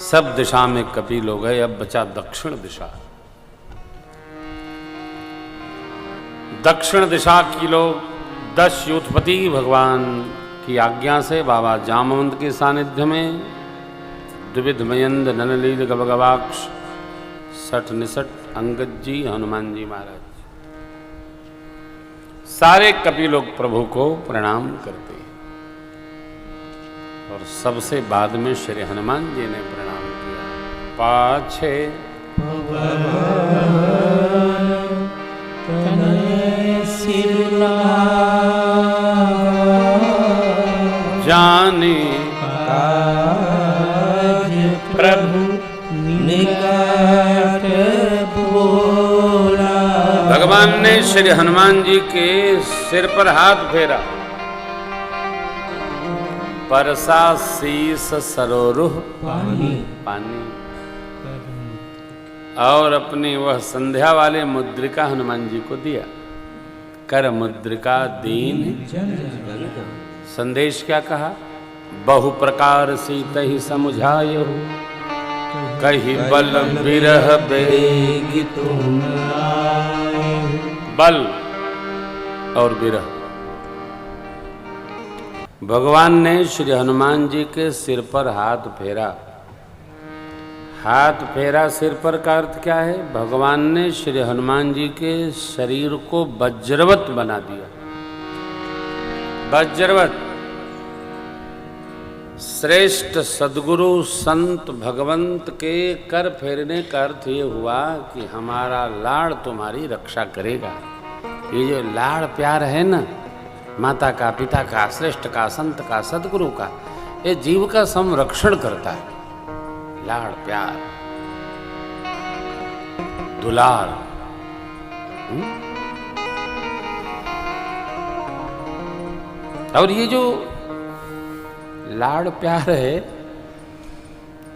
सब दिशा में कपिल हो गए, अब बचा दक्षिण दिशा। दक्षिण दिशा की लोग 10 यूथपति भगवान की आज्ञा से बाबा जामवंत के सानिध्य में द्विविध मयंद ननलील गबगवाक्ष सठ निसठ अंगद जी हनुमान जी महाराज सारे कपि लोग प्रभु को प्रणाम करते हैं। और सबसे बाद में श्री हनुमान जी ने प्रणाम किया। पाछे जाने प्रभु निकट बोला। भगवान ने श्री हनुमान जी के सिर पर हाथ फेरा। परसा शीस सरोरुह पानी और अपनी वह संध्या वाले मुद्रिका हनुमान जी को दिया। कर मुद्रिका दीन संदेश क्या कहा? बहु प्रकार सीतहि समुझायो कही बल बिरह बेगी तुम बल और बिरह। भगवान ने श्री हनुमान जी के सिर पर हाथ फेरा। हाथ फेरा सिर पर का अर्थ क्या है? भगवान ने श्री हनुमान जी के शरीर को वज्रवत बना दिया। वज्रवत श्रेष्ठ सद्गुरु संत भगवंत के कर फेरने का अर्थ ये हुआ कि हमारा लाड़ तुम्हारी रक्षा करेगा। ये जो लाड़ प्यार है ना, माता का, पिता का, श्रेष्ठ का, संत का, सद्गुरु का, ये जीव का संरक्षण करता है। लाड़ प्यार दुलार। और ये जो लाड़ प्यार है,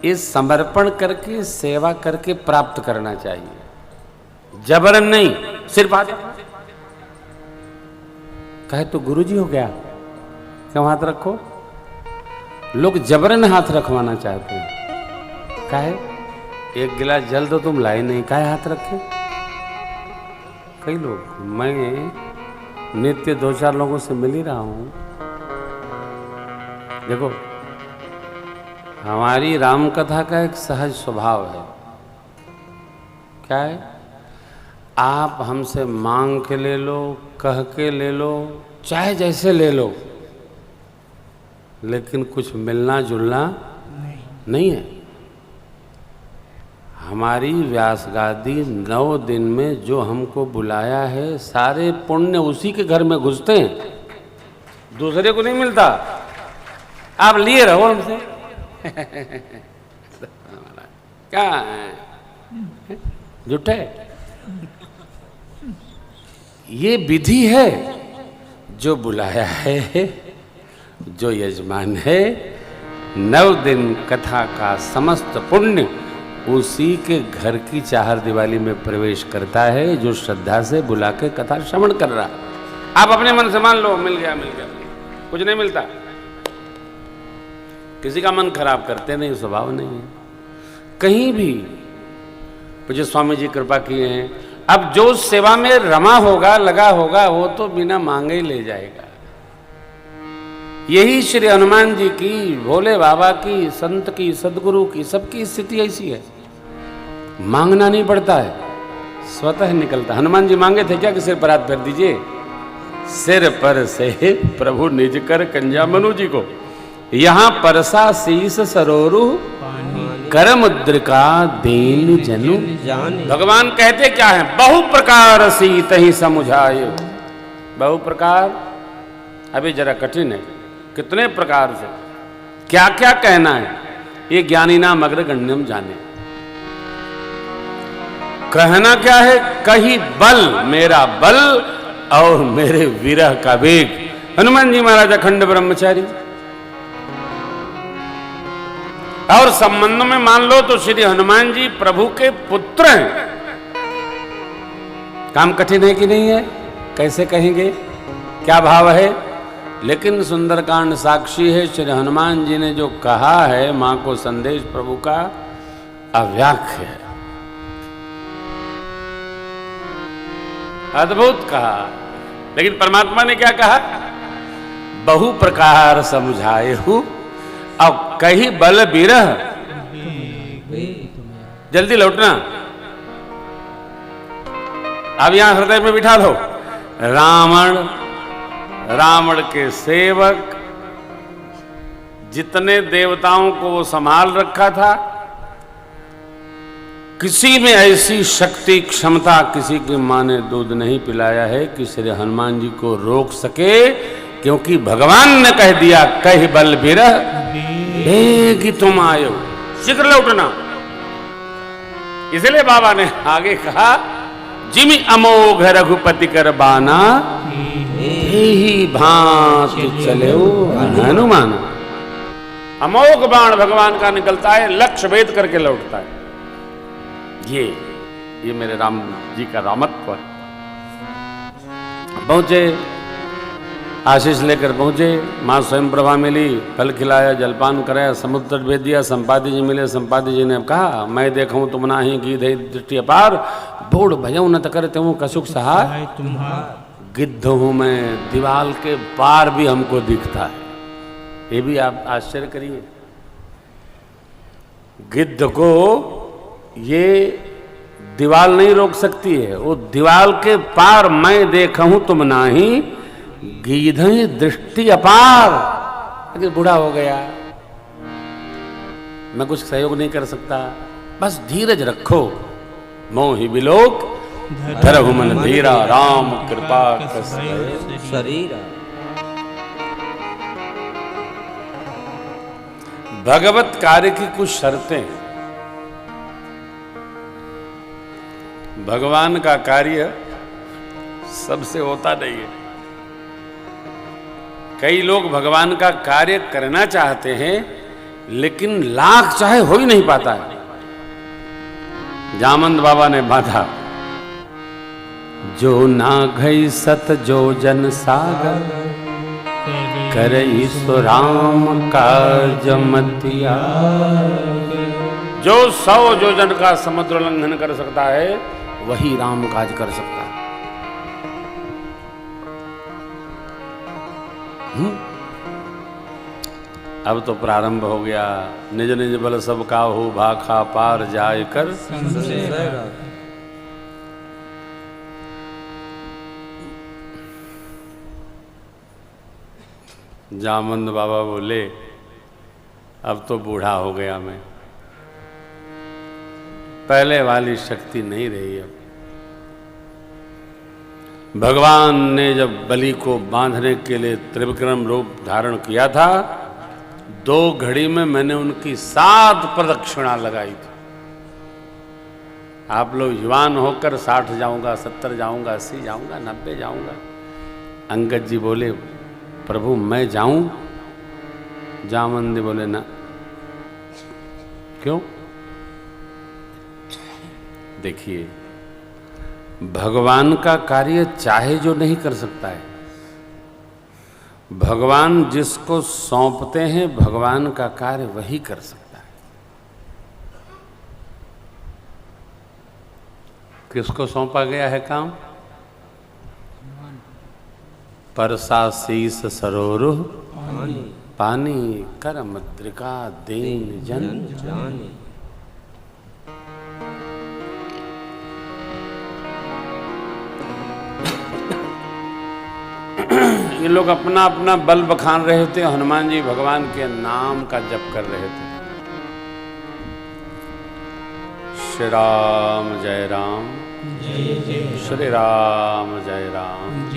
ये समर्पण करके सेवा करके प्राप्त करना चाहिए, जबरन नहीं। सिर्फ आ कहे तो गुरुजी हो गया, क्यों हाथ रखो? लोग जबरन हाथ रखवाना चाहते हैं। काहे? एक गिलास जल तो तुम लाए नहीं, काहे हाथ रखे? कई लोग, मैं नित्य 2-4 लोगों से मिल ही रहा हूं। देखो, हमारी राम कथा का एक सहज स्वभाव है। क्या है? आप हमसे मांग के ले लो, कह के ले लो, चाहे जैसे ले लो, लेकिन कुछ मिलना जुलना नहीं है। हमारी व्यासगादी 9 दिन में जो हमको बुलाया है, सारे पुण्य उसी के घर में घुसते हैं, दूसरे को नहीं मिलता। आप लिए रहो हमसे। क्या है? झूठे। ये विधि है। जो बुलाया है, जो यजमान है, 9 दिन कथा का समस्त पुण्य उसी के घर की चाहर दिवाली में प्रवेश करता है, जो श्रद्धा से बुला के कथा श्रवण कर रहा। आप अपने मन से मान लो, मिल गया, कुछ नहीं मिलता। किसी का मन खराब करते नहीं, स्वभाव नहीं है। कहीं भी मुझे स्वामी जी कृपा किए हैं। अब जो सेवा में रमा होगा, लगा होगा, वो तो बिना मांगे ही ले जाएगा। यही श्री हनुमान जी की, भोले बाबा की, संत की, सदगुरु की, सबकी स्थिति ऐसी है। मांगना नहीं पड़ता है, स्वतः निकलता। हनुमान जी मांगे थे क्या कि सिर पर हाथ फेर दीजिए? सिर पर से प्रभु निज कर कंजा मनु जी को। यहां परसा शीस सरोरु कर मुद्रिका दीन जनु। भगवान कहते क्या है? बहु प्रकार सीत ही समुझायो। बहु प्रकार अभी जरा कठिन है। कितने प्रकार से, क्या क्या कहना है, ये ज्ञानी नाम अग्रगण्यम जाने। कहना क्या है? कही बल, मेरा बल और मेरे विरह का वेग। हनुमान जी महाराज अखंड ब्रह्मचारी। और संबंध में मान लो तो श्री हनुमान जी प्रभु के पुत्र हैं। काम कठिन है कि नहीं है? कैसे कहेंगे? क्या भाव है? लेकिन सुंदरकांड साक्षी है, श्री हनुमान जी ने जो कहा है मां को संदेश प्रभु का अव्याख्य है, अद्भुत कहा। लेकिन परमात्मा ने क्या कहा? बहु प्रकार समझाए हूं अब कहीं बल बिरह, जल्दी लौटना। अब यहां हृदय में बिठा लो, रावण के सेवक, जितने देवताओं को वो संभाल रखा था, किसी में ऐसी शक्ति क्षमता किसी की मां ने दूध नहीं पिलाया है कि श्री हनुमान जी को रोक सके, क्योंकि भगवान ने कह दिया कह बल बिरह बेगी तुम आयो, शीघ्र लौटना। इसलिए बाबा ने आगे कहा, जिमि अमोघ रघुपति कर बाना ही भांति चले हनुमान। अमोघ बाण भगवान का निकलता है, लक्ष्य भेद करके लौटता है। ये मेरे राम जी का रामत्व है। पहुंचे, आशीष लेकर पहुंचे, मां स्वयं प्रभा मिली, फल खिलाया, जलपान कराया, समुद्र भेज दिया। संपादी जी मिले, संपादी जी ने कहा, मैं देखूं तुम नाही गीध दृष्टि अपार, बोड़ भजऊ न करते हूं कशुक सहाय, गिद्ध हूं मैं, दीवाल के पार भी हमको दिखता है। ये भी आप आश्चर्य करिए, गिद्ध को ये दीवाल नहीं रोक सकती है, वो दीवाल के पार मैं देखूं तुम नाही गीध दृष्टि अपार। अगर बूढ़ा हो गया, मैं कुछ सहयोग नहीं कर सकता, बस धीरज रखो, मोहि बिलोक धरहु मन धीरा, राम कृपा शरीरा। भगवत कार्य की कुछ शर्तें। भगवान का कार्य सबसे होता नहीं है। कई लोग भगवान का कार्य करना चाहते हैं, लेकिन लाख चाहे हो ही नहीं पाता है। जामंद बाबा ने बाधा, जो ना घई सत जो जन सागर, करई सो राम कार्य मतिया। जो 100 योजन का समुद्र उल्लंघन कर सकता है, वही राम काज कर सकता है। अब तो प्रारंभ हो गया, निज निज बल सब का हो, भाखा पार जाय कर। जामंद बाबा बोले, अब तो बूढ़ा हो गया मैं, पहले वाली शक्ति नहीं रही। अब भगवान ने जब बलि को बांधने के लिए त्रिविक्रम रूप धारण किया था, 2 घड़ी में मैंने उनकी 7 प्रदक्षिणा लगाई थी। आप लोग युवान होकर 60 जाऊंगा, 70 जाऊंगा, 80 जाऊंगा, 90 जाऊंगा। अंगद जी बोले, प्रभु मैं जाऊं? जामंद बोले ना। क्यों? देखिए, भगवान का कार्य चाहे जो नहीं कर सकता है। भगवान जिसको सौंपते हैं, भगवान का कार्य वही कर सकता है। किसको सौंपा गया है काम? परसा शीस सरोरुह पानी, कर मुद्रिका दीन जन जानी। ये लोग अपना अपना बल बखान रहे थे, हनुमान जी भगवान के नाम का जप कर रहे थे। श्री राम जय राम, श्री राम जय राम,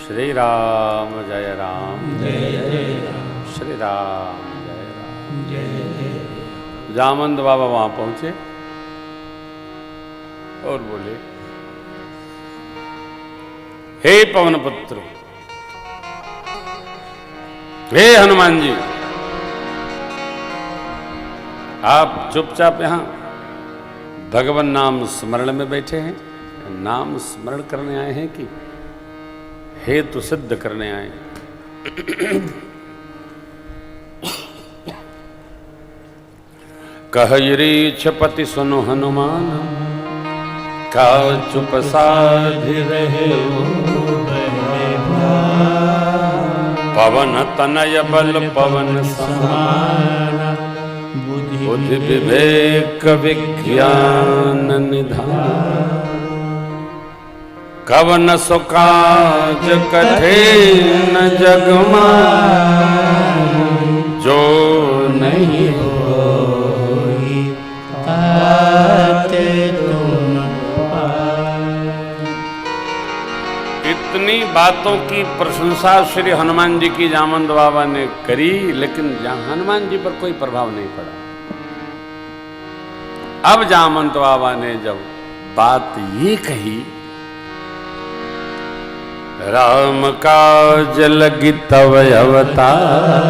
श्री राम जय राम, श्री राम जय राम। जामंद बाबा वहां पहुंचे और बोले, हे पवन पुत्र, हे हनुमान जी, आप चुपचाप यहां भगवान नाम स्मरण में बैठे हैं, नाम स्मरण करने आए हैं कि हेतु सिद्ध करने आए। कहरी छपति सुनो हनुमान, का चुप साधि रहे पवन तनय बल पवन समान, बुद्धि विवेक विज्ञान निधान। कवन सुकाज कठिन जग मान, जो नहीं होई ताते तुम पाए। इतनी बातों की प्रशंसा श्री हनुमान जी की जामवंत बाबा ने करी, लेकिन हनुमान जी पर कोई प्रभाव नहीं पड़ा। अब जामवंत बाबा ने जब बात ये कही, राम काज लगी तव अवतार,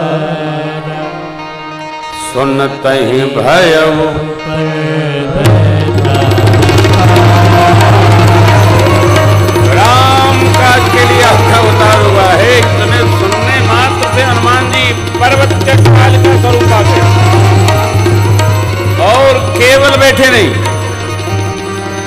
सुनतहि भयउ राम काज के लिए अवतार हुआ है। तुम्हें सुनने मात्र से हनुमान जी पर्वत के काल का स्वरूप आते, और केवल बैठे नहीं,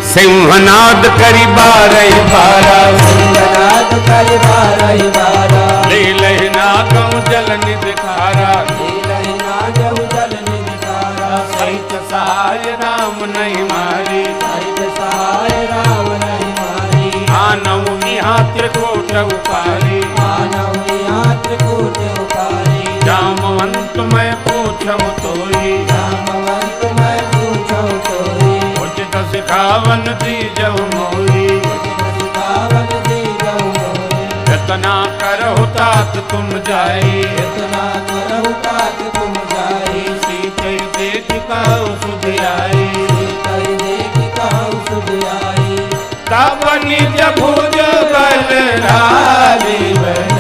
सिंहनाद करी बारह बारा, सिंहनाद करी बारह बारा, लीलहि नागम जल निधि खारा, लीलहि नागम जल निधि खारा। सहित सहाय राम नहीं मारी, सहित सहाय राम नहीं मारी। आनऊ यहाँ त्रिकूट उपारी, आनऊ यहाँ त्रिकूट उपारी। जामवंत मैं पूछऊ तोई, जामवंत मैं पूछऊ तोई। उचित सिखावन दीजऊ मोई, उचित सिखावन दीजऊ मोई। इतना करहु तात तुम जाई, इतना करहु तात तुम जाई। सीतै देख कहु सुध आई, सीतै देख कहु सुध आई। तब निज भुज बल राजी बन